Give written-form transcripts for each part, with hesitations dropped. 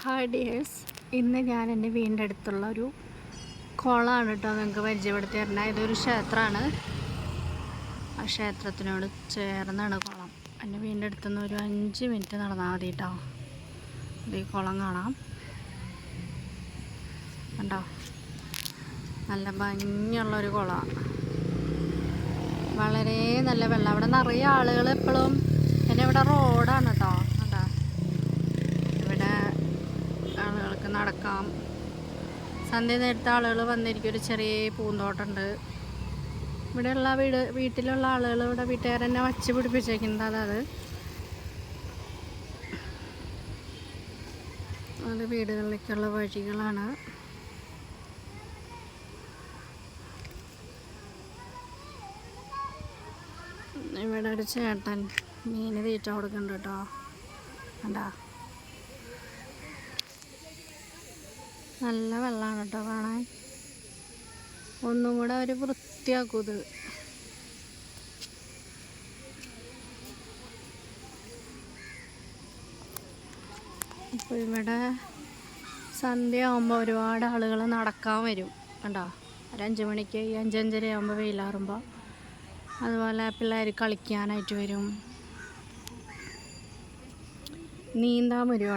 Hi dears, ഇന്ന് ഞാൻ എൻ്റെ വീടിൻ്റെ അടുത്തുള്ള ഒരു കുളമാണ് കേട്ടോ നിങ്ങൾക്ക് പരിചയപ്പെടുത്തി തരുന്നത്. ഇതൊരു ക്ഷേത്രമാണ്. ആ ക്ഷേത്രത്തിനോട് ചേർന്നാണ് കുളം. എൻ്റെ വീടിൻ്റെ അടുത്തുനിന്ന് ഒരു 5 മിനിറ്റ് നടന്നാൽ മതി കേട്ടോ. ഇത് ഈ കുളം കാണാം കണ്ടോ. നല്ല ഭംഗിയുള്ളൊരു കുളമാണ്, വളരെ നല്ല വെള്ളം. അവിടെ നിറയെ ആളുകൾ എപ്പോഴും. പിന്നെ ഇവിടെ റോഡാണ് കേട്ടോ. കണ്ടോ, ഇവിടെ ആളുകൾക്ക് നടക്കാം. സന്ധ്യ നേരത്തെ ആളുകൾ വന്നിരിക്കും. ഒരു ചെറിയ പൂന്തോട്ടമുണ്ട്. ഇവിടെയുള്ള വീട്ടിലുള്ള ആളുകൾ ഇവിടെ വീട്ടുകാർ തന്നെ വച്ച് പിടിപ്പിച്ചേക്കുന്നത്. അത് വീടുകളിലേക്കുള്ള വഴികളാണ്. ഇവിടെ ഒരു ചേട്ടൻ മീൻ തീറ്റ കൊടുക്കുന്നുണ്ട് കേട്ടോ. കണ്ടാ, നല്ല വെള്ളമാണ് കേട്ടോ കാണാൻ. ഒന്നും കൂടെ ഒരു വൃത്തിയാക്കും ഇത്. ഇപ്പോൾ ഇവിടെ സന്ധ്യ ആകുമ്പോൾ ഒരുപാട് ആളുകൾ നടക്കാൻ വരും കണ്ടോ. ഒരു 5 മണിക്ക് 5:30 ആകുമ്പോൾ വെയിലാറുമ്പോൾ. അതുപോലെ പിള്ളേർ കളിക്കാനായിട്ട് വരും, നീന്താൻ വരും.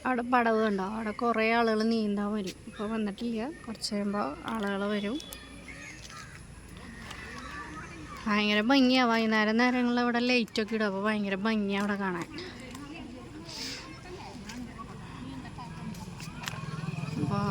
അവിടെ പടവ് കണ്ടോ, അവിടെ കുറേ ആളുകൾ നീന്താൻ വരും. ഇപ്പോൾ വന്നിട്ടില്ല, കുറച്ച് കഴിയുമ്പോൾ ആളുകൾ വരും. ഭയങ്കര ഭംഗിയാണ്. വൈകുന്നേരം നേരങ്ങളിൽ ഇവിടെ ലൈറ്റൊക്കെ ഇടും. അപ്പോൾ ഭയങ്കര ഭംഗിയാണ് അവിടെ കാണാൻ. അപ്പോൾ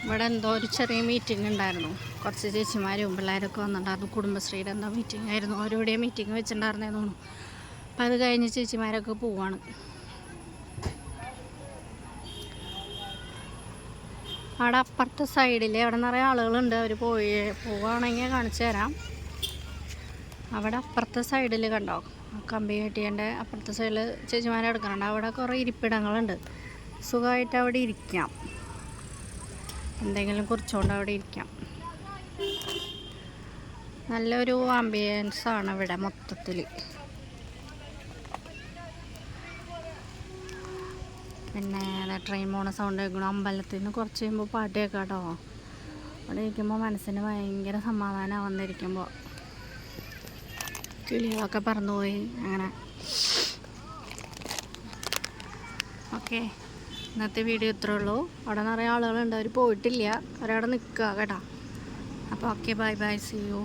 ഇവിടെ എന്തോ ഒരു ചെറിയ മീറ്റിംഗ് ഉണ്ടായിരുന്നു. കുറച്ച് ചേച്ചിമാരും പിള്ളേരൊക്കെ വന്നിട്ടുണ്ടായിരുന്നു. കുടുംബശ്രീയുടെ എന്തോ മീറ്റിംഗ് ആയിരുന്നു. അവരോടെ മീറ്റിംഗ് വെച്ചിട്ടുണ്ടായിരുന്നേ തോന്നുന്നു. അപ്പം അത് കഴിഞ്ഞ് ചേച്ചിമാരൊക്കെ പോവാണ്. അവിടെ അപ്പുറത്തെ സൈഡിൽ അവിടെ നിറയെ ആളുകളുണ്ട്. അവർ പോവുകയാണെങ്കിൽ കാണിച്ചു തരാം. അവിടെ അപ്പുറത്തെ സൈഡിൽ കണ്ടോ, കമ്പി കെട്ടിയതിൻ്റെ അപ്പുറത്തെ സൈഡിൽ ചേച്ചിമാരെ എടുക്കുന്നുണ്ട്. അവിടെ കുറേ ഇരിപ്പിടങ്ങളുണ്ട്. സുഖമായിട്ട് അവിടെ ഇരിക്കാം, എന്തെങ്കിലും കുറിച്ചുകൊണ്ട് അവിടെ ഇരിക്കാം. നല്ലൊരു ആംബിയൻസാണ് ഇവിടെ മൊത്തത്തിൽ. പിന്നെ ട്രെയിൻ പോണ സൗണ്ട് കേൾക്കണം. അമ്പലത്തിൽ നിന്ന് കുറച്ച് കഴിയുമ്പോൾ പാട്ട് കേൾക്കാം കേട്ടോ. അവിടെ ഇരിക്കുമ്പോൾ മനസ്സിന് ഭയങ്കര സമാധാനം വന്നിരിക്കുമ്പോൾ. കിളികളൊക്കെ പറന്നുപോയി അങ്ങനെ. ഓക്കെ, ഇന്നത്തെ വീഡിയോ ഇത്രേ ഉള്ളൂ. അവിടെ നിറയെ ആളുകളുണ്ട്, അവർ പോയിട്ടില്ല, അവരവിടെ നിൽക്കുക കേട്ടോ. അപ്പോൾ okay, bye bye, see U.